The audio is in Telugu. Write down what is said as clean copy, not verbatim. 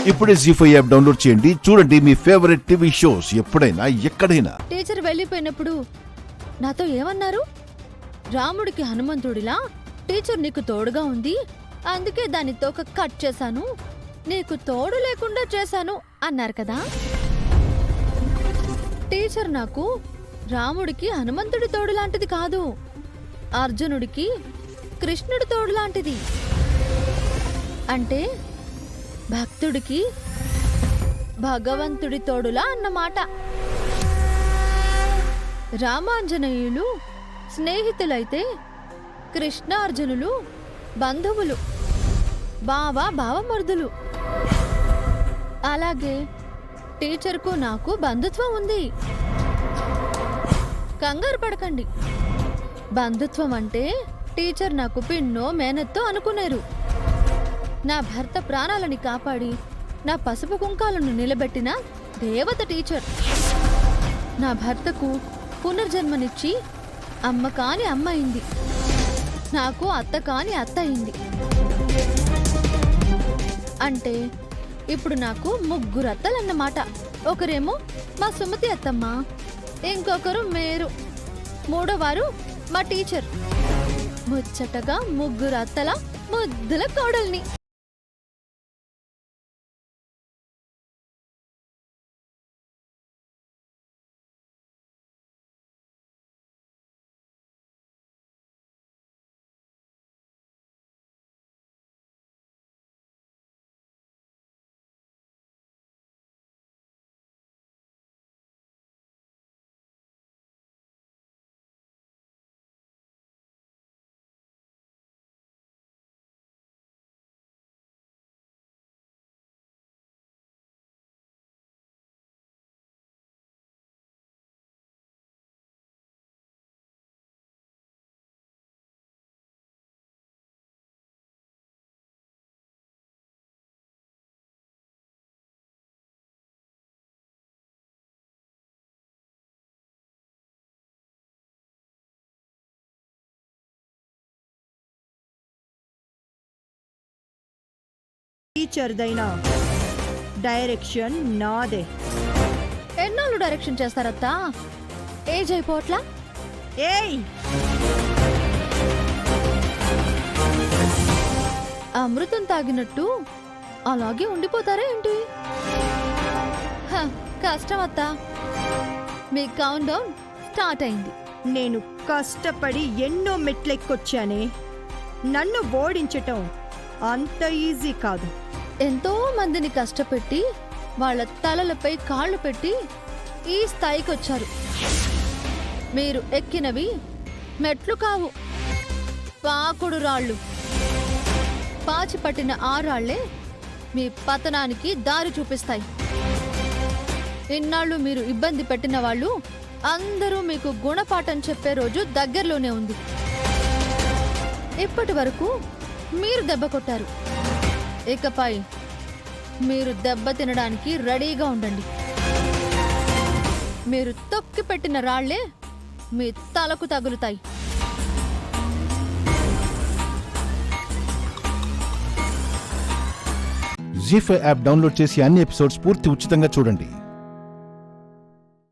ఇప్పుడే జీ5 యాప్ డౌన్లోడ్ చేయండి. చూడండి మీ ఫేవరెట్ టీవీ షోస్ ఎప్పుడైనా ఎక్కడైనా. టీచర్ వెళ్ళిపోయినప్పుడు నాతో ఏమన్నారు? రాముడికి హనుమంతుడిలా టీచర్ నీకు తోడుగా ఉంది, అందుకే దాని తోక కట్ చేశాను, నీకు తోడు లేకుండా చేశాను అన్నారు కదా. టీచర్ నాకు రాముడికి హనుమంతుడి తోడు లాంటిది కాదు, అర్జునుడికి కృష్ణుడి తోడు లాంటిది. అంటే భక్తుడికి భగవంతుడి తోడులా అన్నమాట. రామాంజనేయులు స్నేహితులైతే కృష్ణార్జునులు బంధువులు, బావమరుదులు. అలాగే టీచర్కు నాకు బంధుత్వం ఉంది. కంగారు పడకండి. బంధుత్వం అంటే టీచర్ నాకు పిన్నో మేనత్తో అనుకునేరు. నా భర్త ప్రాణాలని కాపాడి నా పసుపు కుంకాలను నిలబెట్టిన దేవత టీచర్. నా భర్తకు పునర్జన్మనిచ్చి అమ్మ కాని అమ్మ అయింది, నాకు అత్త కాని అత్త అయింది. అంటే ఇప్పుడు నాకు ముగ్గురు అత్తలన్నమాట. ఒకరేమో మా సుమతి అత్తమ్మ, ఇంకొకరు మేరు, మూడోవారు మా టీచర్. ముచ్చటగా ముగ్గురు అత్తల ముద్దుల కోడల్ని. టీచర్దైనా డైరెక్షన్ నాదే. ఎన్నాళ్ళు డైరెక్షన్ చేస్తారత్తా? ఏజ్ అయిపోట్లా? ఏయ్, అమృతం తాగినట్టు అలాగే ఉండిపోతారా ఏంటి? కష్టం అత్తా. మీ కౌంట్ డౌన్ స్టార్ట్ అయింది. నేను కష్టపడి ఎన్నో మెట్లెక్కొచ్చానే, నన్ను ఓడించటం అంత ఈజీ కాదు. ఎంతో మందిని కష్టపెట్టి వాళ్ళ తలలపై కాళ్ళు పెట్టి ఈ స్థాయికి వచ్చారు. మీరు ఎక్కినవి మెట్లు కావు, పాకుడు రాళ్ళు. పాచి పట్టిన ఆ రాళ్లే మీ పతనానికి దారి చూపిస్తాయి. ఇన్నాళ్ళు మీరు ఇబ్బంది పెట్టిన వాళ్ళు అందరూ మీకు గుణపాఠం చెప్పే రోజు దగ్గరలోనే ఉంది. ఇప్పటి వరకు మీరు దెబ్బ కొట్టారు, ఇకపై మీరు దెబ్బ తినడానికి రెడీగా ఉండండి. మీరు తొక్కి పెట్టిన రాళ్లే మీ తలకు తగులుతాయి. జీ5 యాప్ డౌన్లోడ్ చేసి అన్ని ఎపిసోడ్స్ పూర్తి ఉచితంగా చూడండి.